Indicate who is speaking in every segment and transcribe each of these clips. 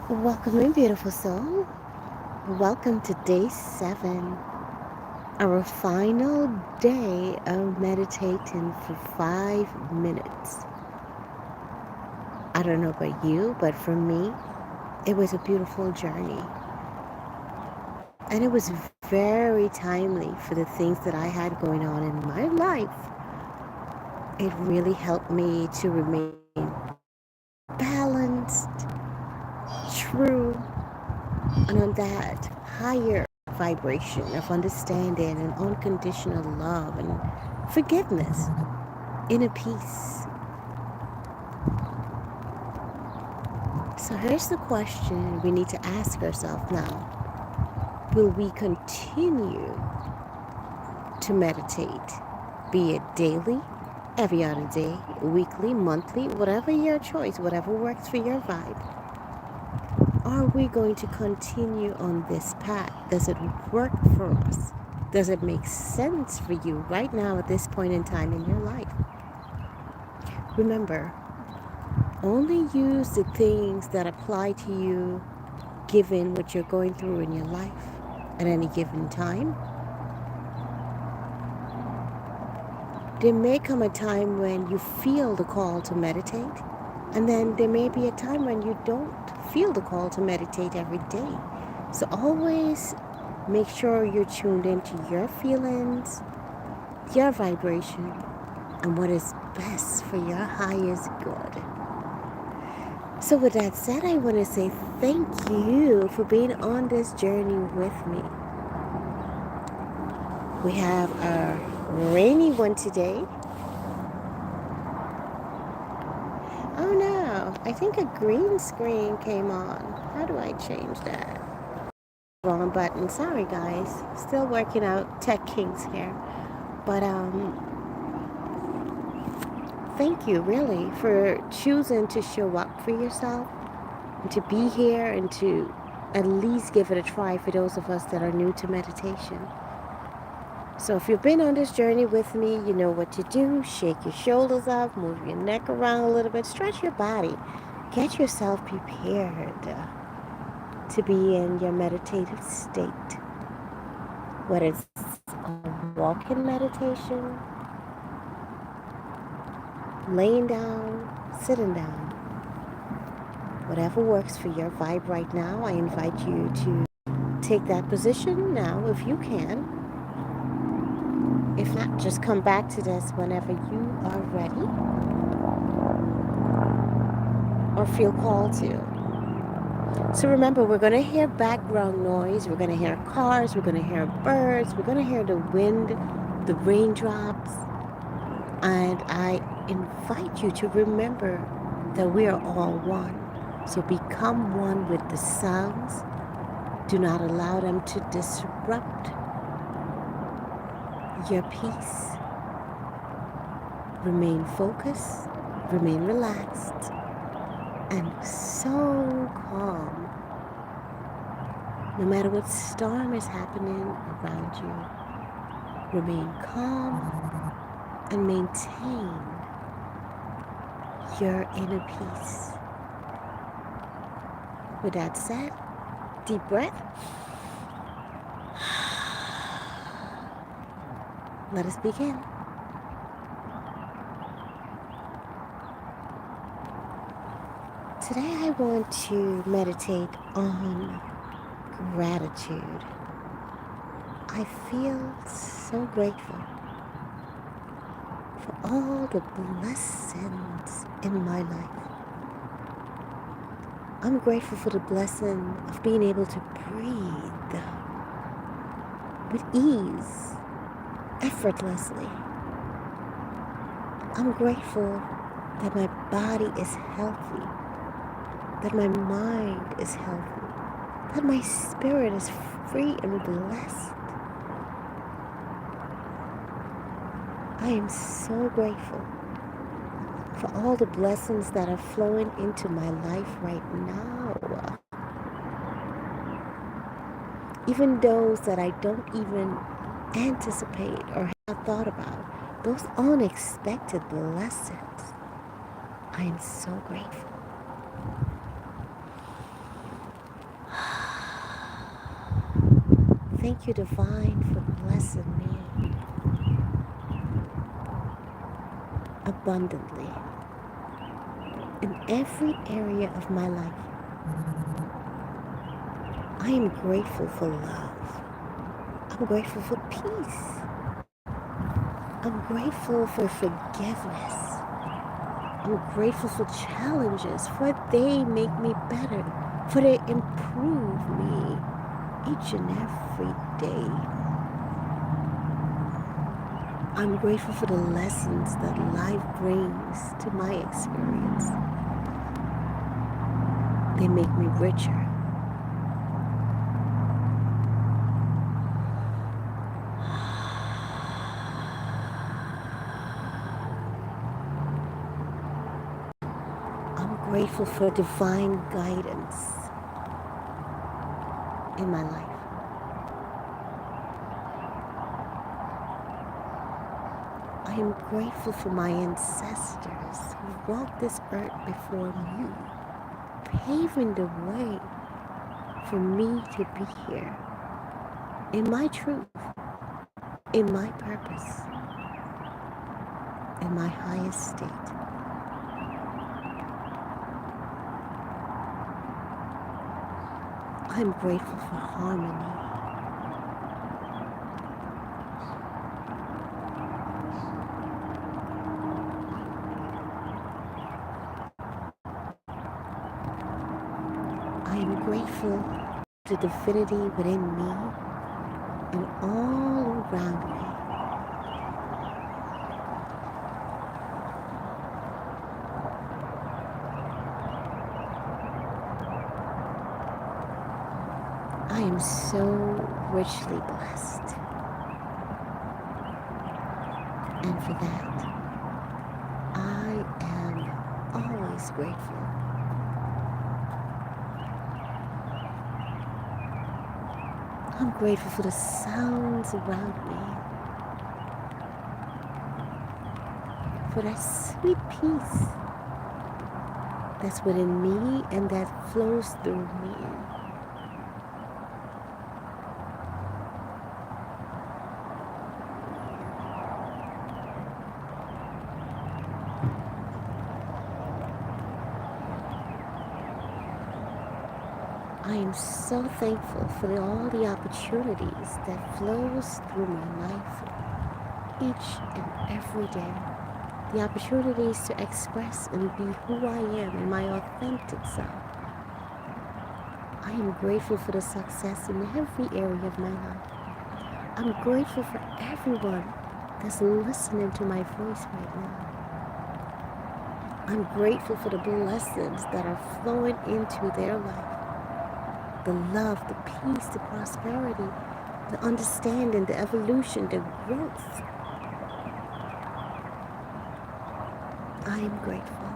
Speaker 1: Welcome in, beautiful soul. Welcome to day 7, our final day of meditating for 5 minutes. I don't know about you, but for me, it was a beautiful journey. And it was very timely for the things that I had going on in my life. It really helped me to remain balanced, true, and on that higher vibration of understanding and unconditional love and forgiveness, inner peace. So here's the question we need to ask ourselves now. Will we continue to meditate, be it daily, every other day, weekly, monthly, whatever your choice, whatever works for your vibe? Are we going to continue on this path? Does it work for us? Does it make sense for you right now at this point in time in your life? Remember, only use the things that apply to you given what you're going through in your life at any given time. There may come a time when you feel the call to meditate, and then there may be a time when you don't feel the call to meditate every day. So always make sure you're tuned into your feelings, your vibration, and what is best for your highest good. So with that said, I want to say thank you for being on this journey with me. We have a rainy one today. Oh no, I think a green screen came on. How do I change that? Wrong button. Sorry guys. Still working out tech kinks here. But thank you really for choosing to show up for yourself and to be here and to at least give it a try for those of us that are new to meditation. So if you've been on this journey with me, you know what to do. Shake your shoulders up, move your neck around a little bit, stretch your body. Get yourself prepared to be in your meditative state. Whether it's a walking meditation, laying down, sitting down, whatever works for your vibe right now, I invite you to take that position now if you can. If not, just come back to this whenever you are ready or feel called to. So remember, we're going to hear background noise. We're going to hear cars. We're going to hear birds. We're going to hear the wind, the raindrops. And I invite you to remember that we are all one. So become one with the sounds. Do not allow them to disrupt your peace. Remain focused, remain relaxed, and so calm. No matter what storm is happening around you, remain calm and maintain your inner peace. With that said, deep breath. Let us begin. Today I want to meditate on gratitude. I feel so grateful for all the blessings in my life. I'm grateful for the blessing of being able to breathe with ease, effortlessly. I'm grateful that my body is healthy, that my mind is healthy, that my spirit is free and blessed. I am so grateful for all the blessings that are flowing into my life right now. Even those that I don't even anticipate or have thought about, those unexpected blessings. I am so grateful. Thank you, Divine, for blessing me abundantly in every area of my life. I am grateful for love. I'm grateful for peace. I'm grateful for forgiveness. I'm grateful for challenges, for they make me better, for they improve me each and every day. I'm grateful for the lessons that life brings to my experience. They make me richer. I'm grateful for divine guidance in my life. I am grateful for my ancestors who walked this earth before me, paving the way for me to be here in my truth, in my purpose, in my highest state. I'm grateful for harmony. I am grateful for the divinity within me and all around me. I am so richly blessed. And for that, I am always grateful. I'm grateful for the sounds around me, for that sweet peace that's within me and that flows through me. I am so thankful for all the opportunities that flows through my life each and every day. The opportunities to express and be who I am in my authentic self. I am grateful for the success in every area of my life. I'm grateful for everyone that's listening to my voice right now. I'm grateful for the blessings that are flowing into their life. The love, the peace, the prosperity, the understanding, the evolution, the growth. I am grateful.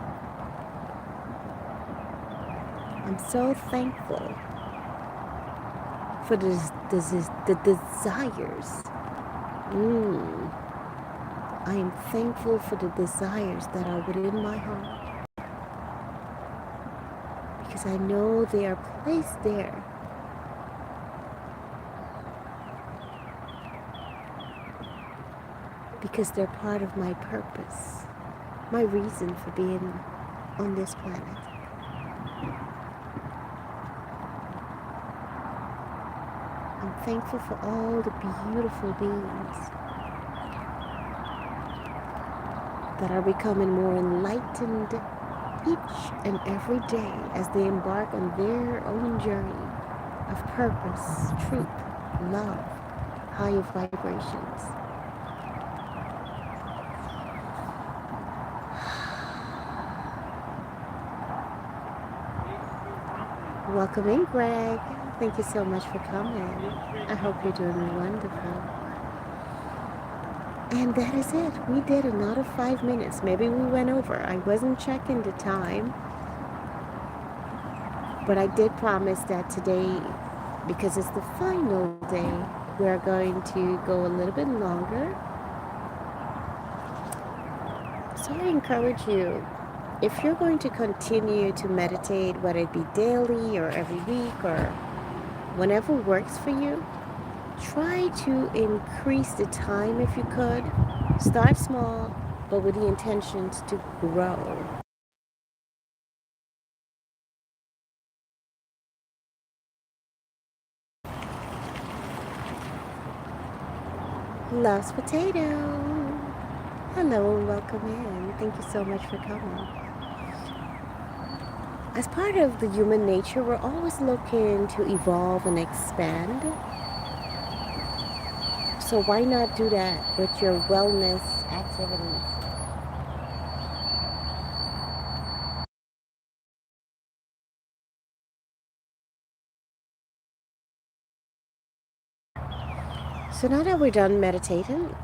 Speaker 1: I'm so thankful for the desires. I am thankful for the desires that are within my heart, because I know they are placed there because they're part of my purpose, my reason for being on this planet. I'm thankful for all the beautiful beings that are becoming more enlightened each and every day as they embark on their own journey of purpose, truth, love, higher vibrations. Welcome in, Greg. Thank you so much for coming. I hope you're doing wonderful. And that is it. We did another 5 minutes. Maybe we went over. I wasn't checking the time. But I did promise that today, because it's the final day, we're going to go a little bit longer. So I encourage you, if you're going to continue to meditate, whether it be daily or every week or whenever works for you, try to increase the time if you could. Start small, but with the intentions to grow. Lost Potato. Hello and welcome in. Thank you so much for coming. As part of the human nature, we're always looking to evolve and expand. So why not do that with your wellness activities? So now that we're done meditating,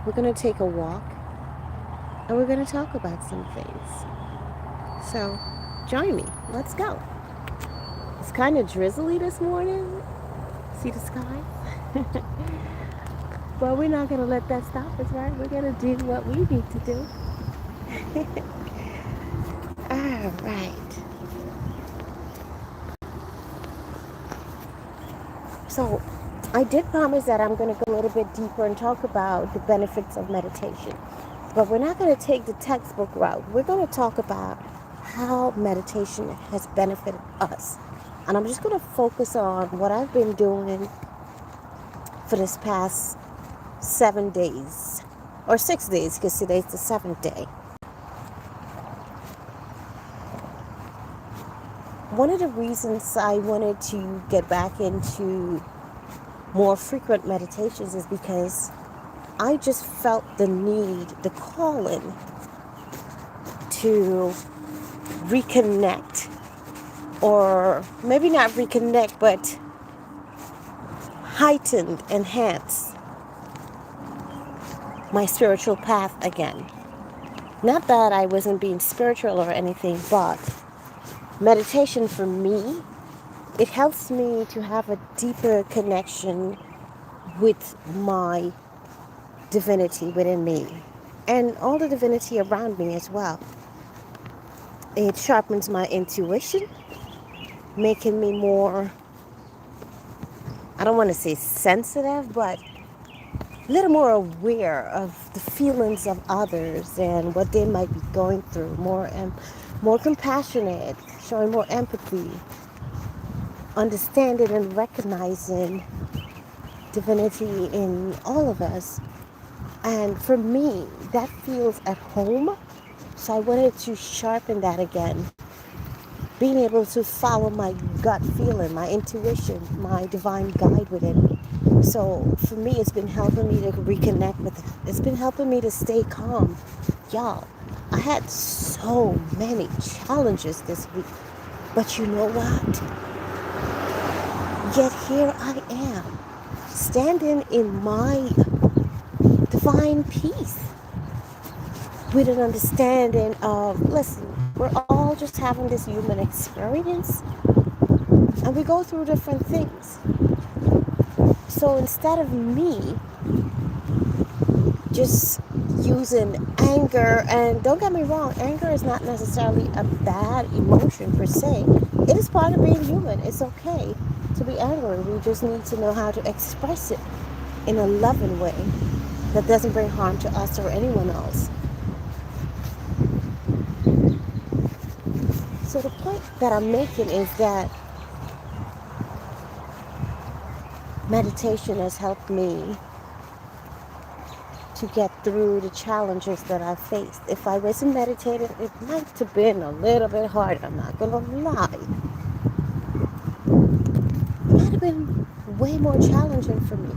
Speaker 1: we're going to take a walk and we're going to talk about some things. So join me. Let's go. It's kind of drizzly this morning. See the sky? But we're not going to let that stop us, right? We're going to do what we need to do. All right. So I did promise that I'm going to go a little bit deeper and talk about the benefits of meditation. But we're not going to take the textbook route. We're going to talk about how meditation has benefited us. And I'm just going to focus on what I've been doing for this past 7 days. Or 6 days, because today's the 7th day. One of the reasons I wanted to get back into more frequent meditations is because I just felt the need, the calling to reconnect, or maybe not reconnect, but heighten, enhance my spiritual path again. Not that I wasn't being spiritual or anything, but meditation for me, it helps me to have a deeper connection with my divinity within me and all the divinity around me as well. It sharpens my intuition, making me more, I don't want to say sensitive, but a little more aware of the feelings of others and what they might be going through, more compassionate, showing more empathy, understanding and recognizing divinity in all of us. And for me, that feels at home. So I wanted to sharpen that again. Being able to follow my gut feeling, my intuition, my divine guide within me. So for me, it's been helping me to reconnect with it. It's been helping me to stay calm. Y'all, I had so many challenges this week. But you know what? Yet here I am, standing in my divine peace with an understanding of, listen, we're all just having this human experience and we go through different things. So instead of me just using anger, and don't get me wrong, anger is not necessarily a bad emotion per se. It is part of being human. It's okay to be angry. We just need to know how to express it in a loving way that doesn't bring harm to us or anyone else. So the point that I'm making is that meditation has helped me to get through the challenges that I faced. If I wasn't meditating, it might have been a little bit harder. I'm not going to lie. It might have been way more challenging for me.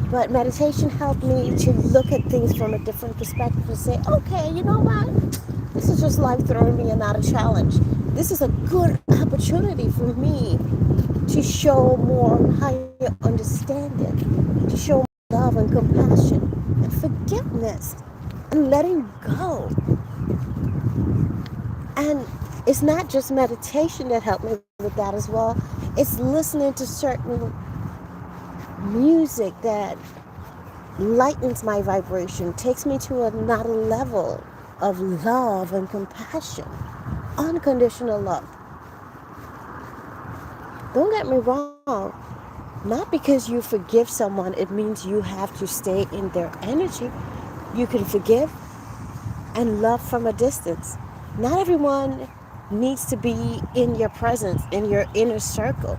Speaker 1: But meditation helped me to look at things from a different perspective and say, okay, you know what? This is just life throwing me another challenge. This is a good opportunity for me to show more higher understanding, to show more love and compassion and forgiveness and letting go. And it's not just meditation that helped me with that as well. It's listening to certain music that lightens my vibration, takes me to another level of love and compassion, unconditional love. Don't get me wrong, Not because you forgive someone, it means you have to stay in their energy. You can forgive and love from a distance. Not everyone needs to be in your presence, in your inner circle.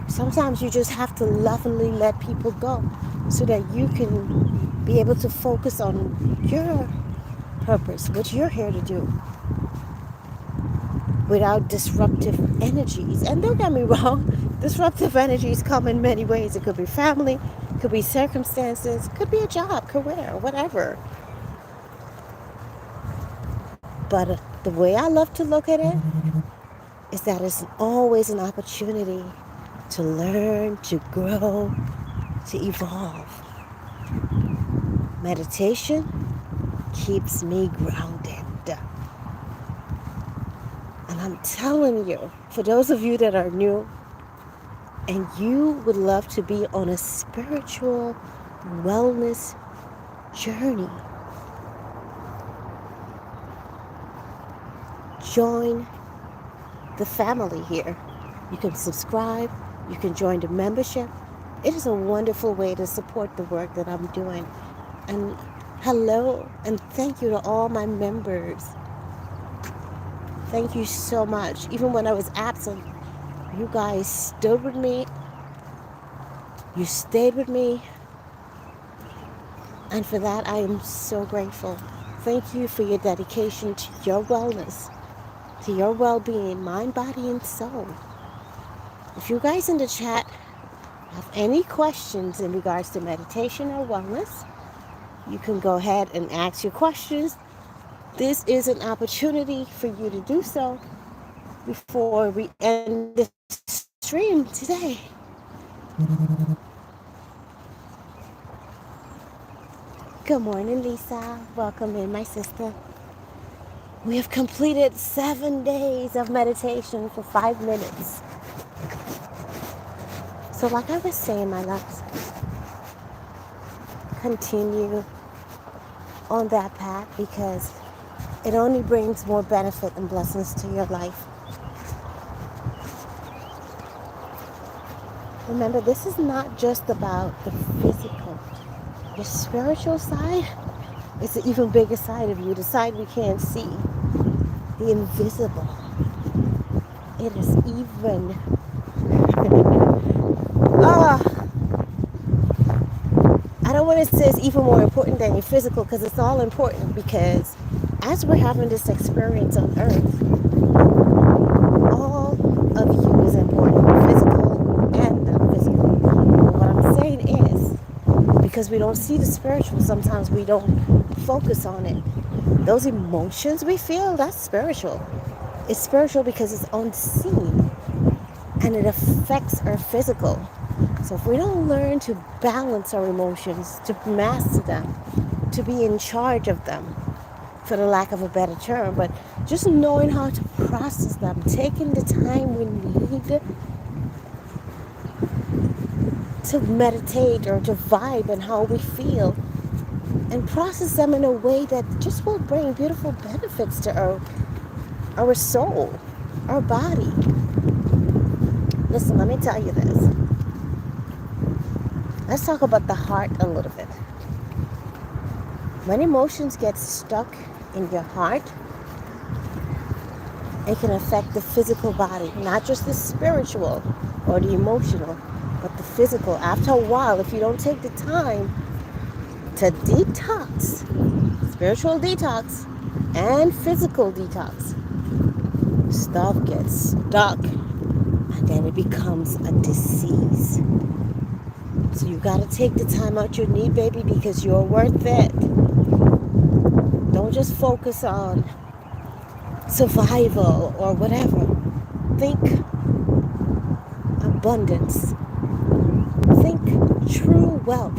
Speaker 1: Sometimes you just have to lovingly let people go so that you can be able to focus on your purpose, what you're here to do, without disruptive energies. And don't get me wrong, disruptive energies come in many ways. It could be family, it could be circumstances, it could be a job, career, whatever. But the way I love to look at it is that it's always an opportunity to learn, to grow, to evolve. Meditation keeps me grounded. And I'm telling you, for those of you that are new and you would love to be on a spiritual wellness journey, join the family here. You can subscribe, you can join the membership. It is a wonderful way to support the work that I'm doing. And hello, and thank you to all my members. Thank you so much. Even when I was absent, you guys stood with me. You stayed with me. And for that, I am so grateful. Thank you for your dedication to your wellness, to your well-being, mind, body, and soul. If you guys in the chat have any questions in regards to meditation or wellness, you can go ahead and ask your questions. This is an opportunity for you to do so before we end the stream today. Good morning, Lisa. Welcome in, my sister. We have completed 7 days of meditation for 5 minutes. So like I was saying, my loves, continue on that path because it only brings more benefit and blessings to your life. Remember, this is not just about the physical. Your spiritual side is the even bigger side of you, the side we can't see, the invisible. It is even I don't want to say it's even more important than your physical because it's all important, because as we're having this experience on earth, all of you is important, physical and non-physical. But what I'm saying is, because we don't see the spiritual, sometimes we don't focus on it. Those emotions we feel, that's spiritual. It's spiritual because it's unseen and it affects our physical. So if we don't learn to balance our emotions, to master them, to be in charge of them, for the lack of a better term, but just knowing how to process them, taking the time we need to meditate or to vibe in how we feel and process them in a way that just will bring beautiful benefits to our soul, our body. Listen, let me tell you this. Let's talk about the heart a little bit. When emotions get stuck in your heart, it can affect the physical body, not just the spiritual or the emotional, but the physical. After a while, if you don't take the time to detox, spiritual detox and physical detox, stuff gets stuck and then it becomes a disease. So you got to take the time out you need, baby, because you're worth it. Don't just focus on survival or whatever. Think abundance. Think true wealth,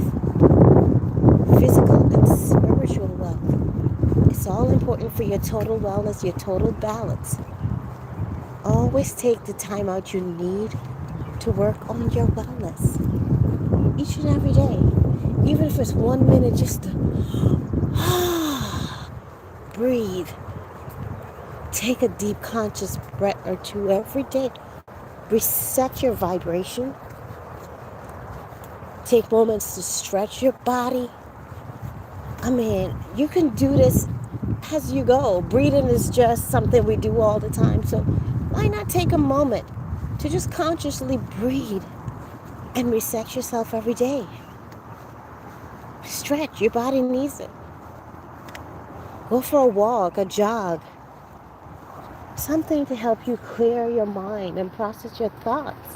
Speaker 1: physical and spiritual wealth. It's all important for your total wellness, your total balance. Always take the time out you need to work on your wellness. Each and every day. Even if it's 1 minute just to breathe. Take a deep conscious breath or two every day. Reset your vibration. Take moments to stretch your body. I mean, you can do this as you go. Breathing is just something we do all the time. So why not take a moment to just consciously breathe and reset yourself every day? Stretch. Your body needs it. Go for a walk, a jog. Something to help you clear your mind and process your thoughts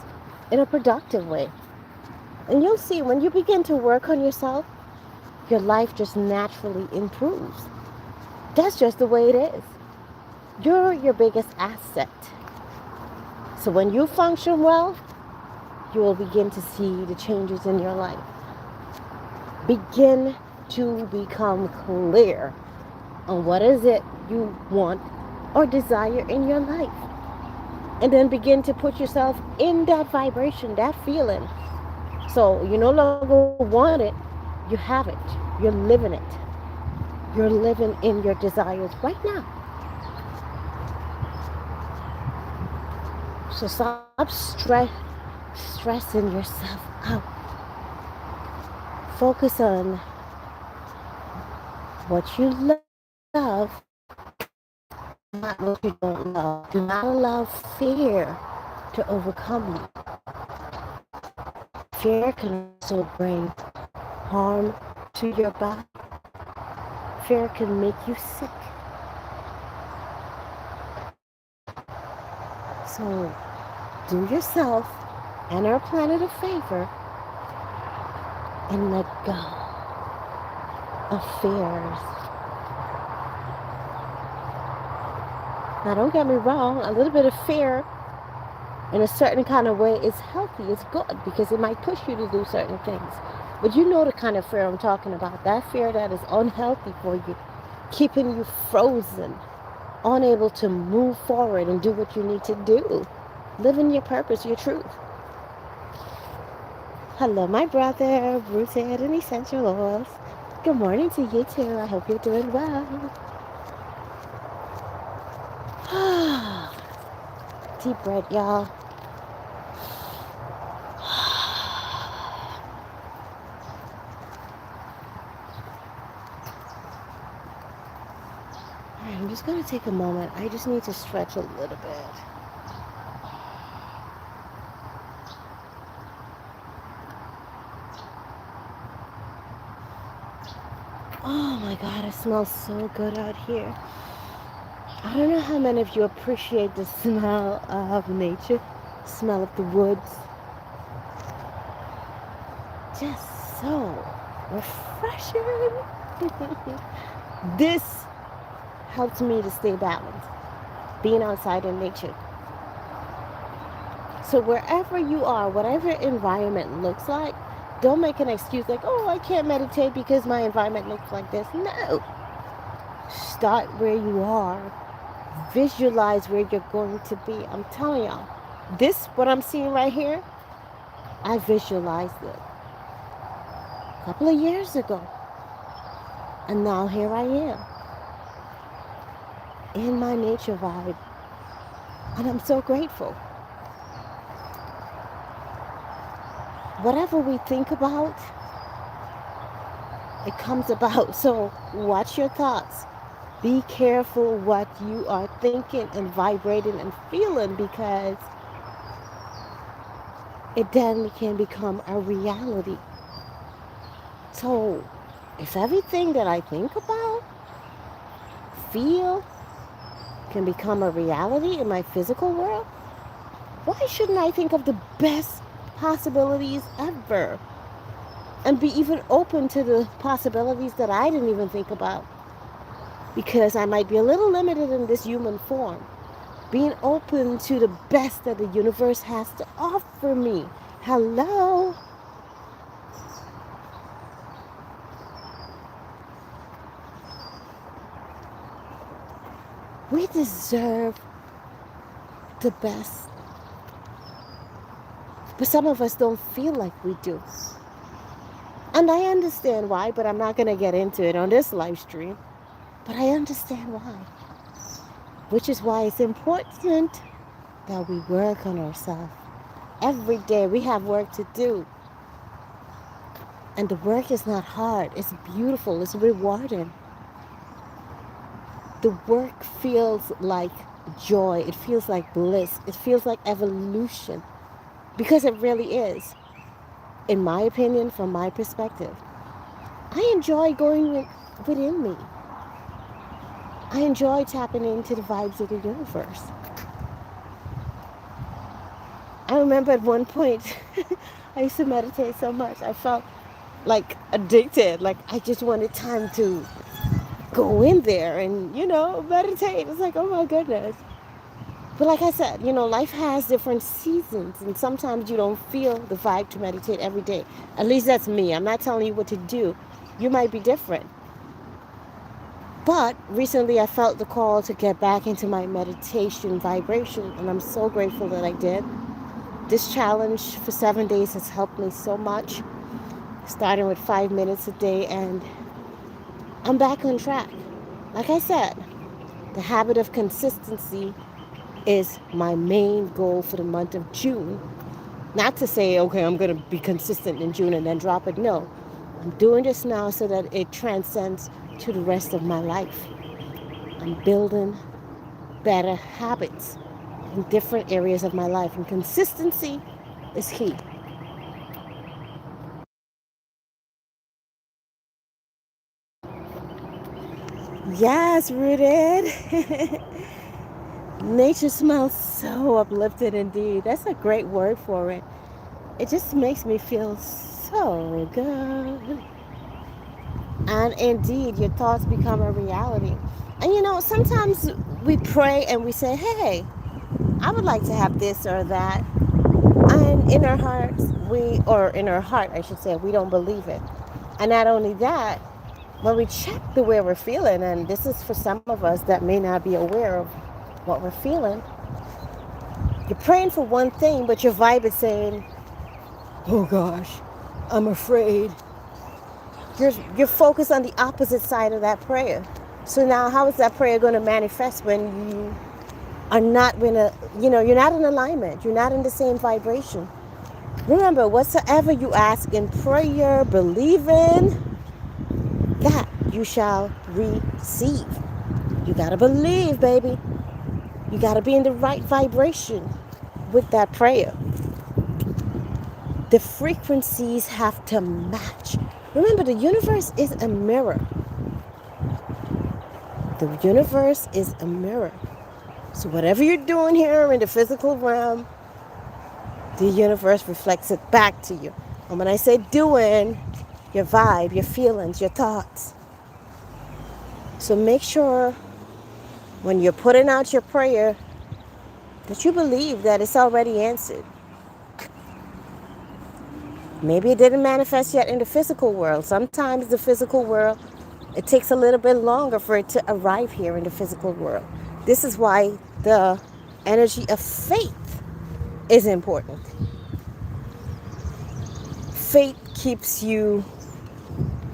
Speaker 1: in a productive way. And you'll see when you begin to work on yourself, your life just naturally improves. That's just the way it is. You're your biggest asset. So when you function well, you will begin to see the changes in your life. Begin to become clear on what is it you want or desire in your life. And then begin to put yourself in that vibration, that feeling. So you no longer want it, you have it. You're living it. You're living in your desires right now. So stop stressing yourself out. Focus on what you love, not what you don't love. Do not allow fear to overcome you. Fear can also bring harm to your body. Fear can make you sick. So do yourself and our planet a favor and let go of fears. Now don't get me wrong, a little bit of fear in a certain kind of way is healthy, it's good, because it might push you to do certain things. But you know the kind of fear I'm talking about, that fear that is unhealthy for you, keeping you frozen, unable to move forward and do what you need to do. Living your purpose, your truth. Hello, my brother, Bruce Head and Essential Oils. Good morning to you too. I hope you're doing well. Deep breath, y'all. Alright, I'm just going to take a moment. I just need to stretch a little bit. Oh my God, it smells so good out here. I don't know how many of you appreciate the smell of nature, smell of the woods. Just so refreshing. This helps me to stay balanced, being outside in nature. So wherever you are, whatever environment looks like, don't make an excuse like, oh, I can't meditate because my environment looks like this. No. Start where you are. Visualize where you're going to be. I'm telling y'all, this, what I'm seeing right here, I visualized it a couple of years ago. And now here I am in my nature vibe. And I'm so grateful. Whatever we think about, it comes about. So watch your thoughts. Be careful what you are thinking and vibrating and feeling, because it then can become a reality. So if everything that I think about, feel, can become a reality in my physical world, why shouldn't I think of the best possibilities ever and be even open to the possibilities that I didn't even think about? Because I might be a little limited in this human form. Being open to the best that the universe has to offer me. Hello? We deserve the best. But some of us don't feel like we do. And I understand why, but I'm not going to get into it on this live stream. But I understand why. which is why it's important that we work on ourselves. Every day we have work to do. And the work is not hard, it's beautiful, it's rewarding. The work feels like joy, it feels like bliss, it feels like evolution. Because it really is. In my opinion, from my perspective, I enjoy going within me. I enjoy tapping into the vibes of the universe. I remember at one point, I used to meditate so much. I felt like addicted. Like I just wanted time to go in there and, meditate. It's like, oh my goodness. But like I said, life has different seasons, and sometimes you don't feel the vibe to meditate every day. At least that's me. I'm not telling you what to do. You might be different. But recently I felt the call to get back into my meditation vibration, and I'm so grateful that I did. This challenge for 7 days has helped me so much, starting with 5 minutes a day, and I'm back on track. Like I said, the habit of consistency is my main goal for the month of June. Not to say, okay, I'm going to be consistent in June and then drop it. No, I'm doing this now so that it transcends to the rest of my life. I'm building better habits in different areas of my life, and consistency is key. Yes, rooted. Nature smells so uplifted indeed. That's a great word for it. It just makes me feel so good. And indeed, your thoughts become a reality. And sometimes we pray and we say, hey, I would like to have this or that. And in our hearts, or in our heart, I should say, we don't believe it. And not only that, when we check the way we're feeling, and this is for some of us that may not be aware of what we're feeling, you're praying for one thing, but your vibe is saying, oh gosh, I'm afraid. You're focused on the opposite side of that prayer. So now how is that prayer going to manifest when you are not you're not in alignment. You're not in the same vibration. Remember, whatsoever you ask in prayer, believe in, that you shall receive. You got to believe, baby. You got to be in the right vibration with that prayer. The frequencies have to match. Remember, the universe is a mirror. The universe is a mirror. So whatever you're doing here in the physical realm, the universe reflects it back to you. And when I say doing, your vibe, your feelings, your thoughts. So make sure when you're putting out your prayer that you believe that it's already answered. Maybe it didn't manifest yet in the physical world. Sometimes the physical world, it takes a little bit longer for it to arrive here in the physical world. This is why the energy of faith is important. Faith keeps you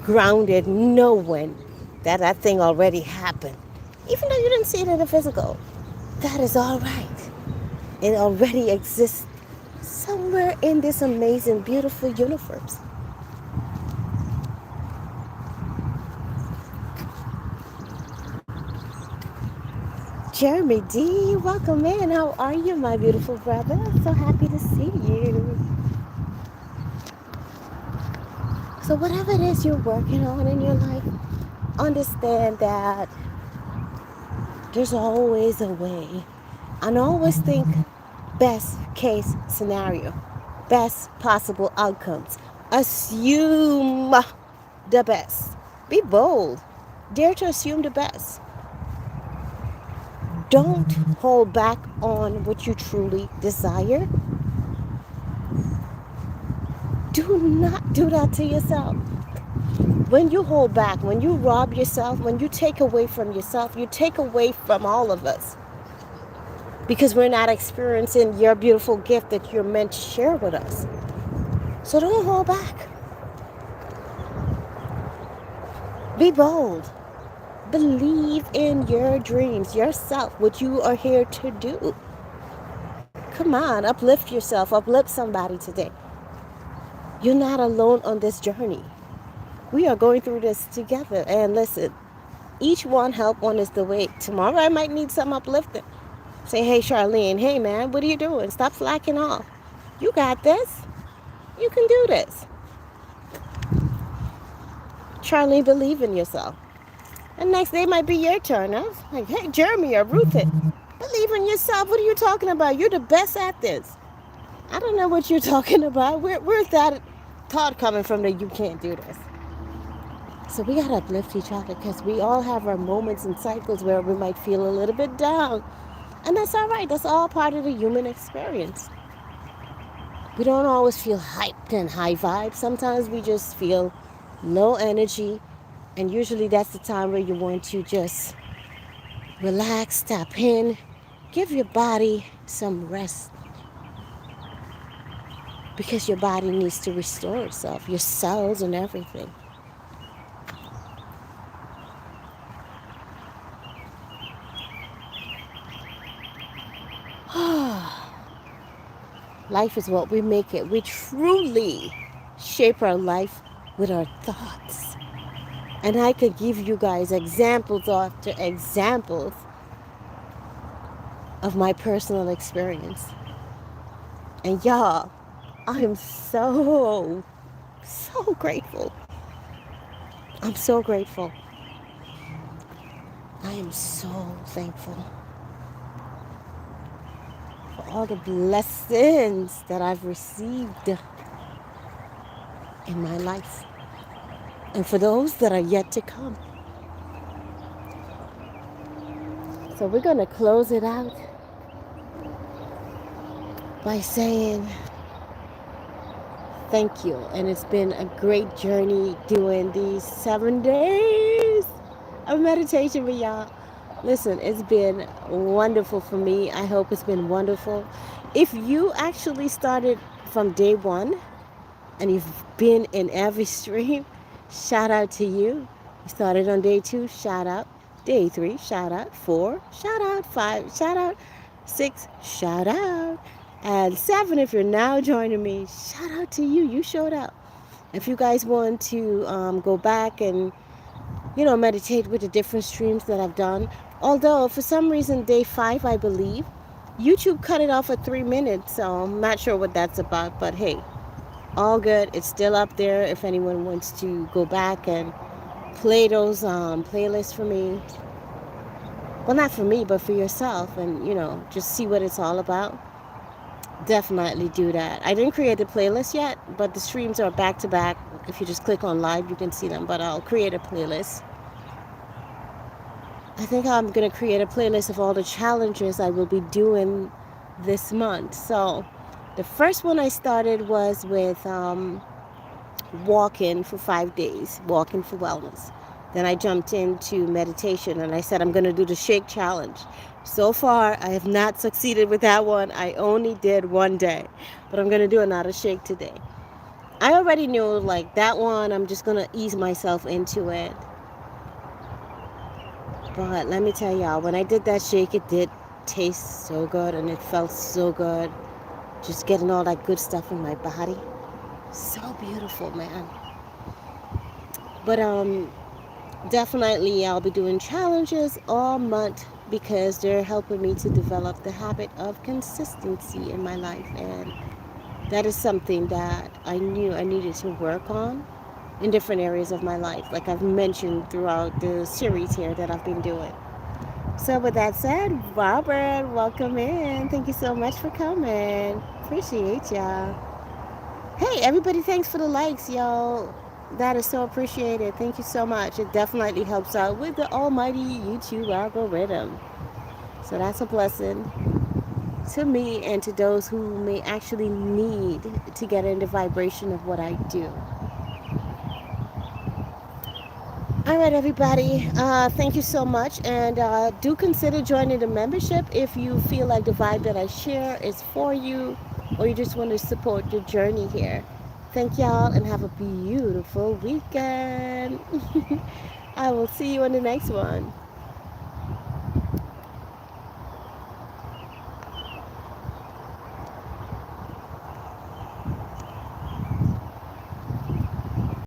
Speaker 1: grounded, knowing that that thing already happened. Even though you didn't see it in the physical, that is all right. It already exists somewhere in this amazing, beautiful universe. Jeremy D, welcome in. How are you, my beautiful brother? So happy to see you. So whatever it is you're working on in your life, understand that there's always a way. And always think best case scenario, best possible outcomes. Assume the best. Be bold. Dare to assume the best. Don't hold back on what you truly desire. Do not do that to yourself. When you hold back, when you rob yourself, when you take away from yourself, you take away from all of us. Because we're not experiencing your beautiful gift that you're meant to share with us. So don't hold back. Be bold. Believe in your dreams, yourself, what you are here to do. Come on, uplift yourself, uplift somebody today. You're not alone on this journey. We are going through this together. And listen, each one help one is the way. Tomorrow I might need some uplifting. Say, hey, Charlene, hey, man, what are you doing? Stop slacking off. You got this. You can do this. Charlene, believe in yourself. And next day might be your turn. Huh? Like, hey, Jeremy or Ruth, believe in yourself. What are you talking about? You're the best at this. I don't know what you're talking about. Where's that thought coming from that you can't do this? So we got to uplift each other because we all have our moments and cycles where we might feel a little bit down. And that's all right. That's all part of the human experience. We don't always feel hyped and high vibes. Sometimes we just feel low energy. And usually that's the time where you want to just relax, tap in, give your body some rest. Because your body needs to restore itself, your cells and everything. Life is what we make it. We truly shape our life with our thoughts. And I could give you guys examples after examples of my personal experience. And y'all, I am so grateful. I'm so grateful. I am so thankful for all the blessings that I've received in my life. And for those that are yet to come. So we're going to close it out by saying thank you. And it's been a great journey doing these 7 days of meditation with y'all. Listen, it's been wonderful for me. I hope it's been wonderful. If you actually started from day 1 and you've been in every stream, shout out to you. You started on day 2, shout out. Day 3, shout out. 4, shout out. 5, shout out. 6, shout out. And 7, if you're now joining me, shout out to you. You showed up. If you guys want to go back and, meditate with the different streams that I've done. Although, for some reason, day 5, I believe, YouTube cut it off at 3 minutes. So I'm not sure what that's about. But hey, all good. It's still up there if anyone wants to go back and play those playlists for me. Well, not for me, but for yourself. And, just see what it's all about. Definitely do that. I didn't create the playlist yet, but the streams are back to back. If you just click on live, you can see them. But I'll create a playlist. I think I'm going to create a playlist of all the challenges I will be doing this month. So the first one I started was with walking for 5 days, walking for wellness. Then I jumped into meditation and I said I'm going to do the shake challenge. So far, I have not succeeded with that one. I only did 1 day, but I'm going to do another shake today. I already knew that one, I'm just going to ease myself into it. But let me tell y'all, when I did that shake, it did taste so good and it felt so good. Just getting all that good stuff in my body. So beautiful, man. But definitely I'll be doing challenges all month because they're helping me to develop the habit of consistency in my life. And that is something that I knew I needed to work on in different areas of my life, like I've mentioned throughout the series here that I've been doing. So with that said, Robert, welcome in. Thank you so much for coming. Appreciate y'all. Hey, everybody, thanks for the likes, y'all. That is so appreciated. Thank you so much. It definitely helps out with the almighty YouTube algorithm. So that's a blessing to me and to those who may actually need to get in the vibration of what I do. All right, everybody. Thank you so much. And do consider joining the membership if you feel like the vibe that I share is for you or you just want to support the journey here. Thank y'all and have a beautiful weekend. I will see you on the next one.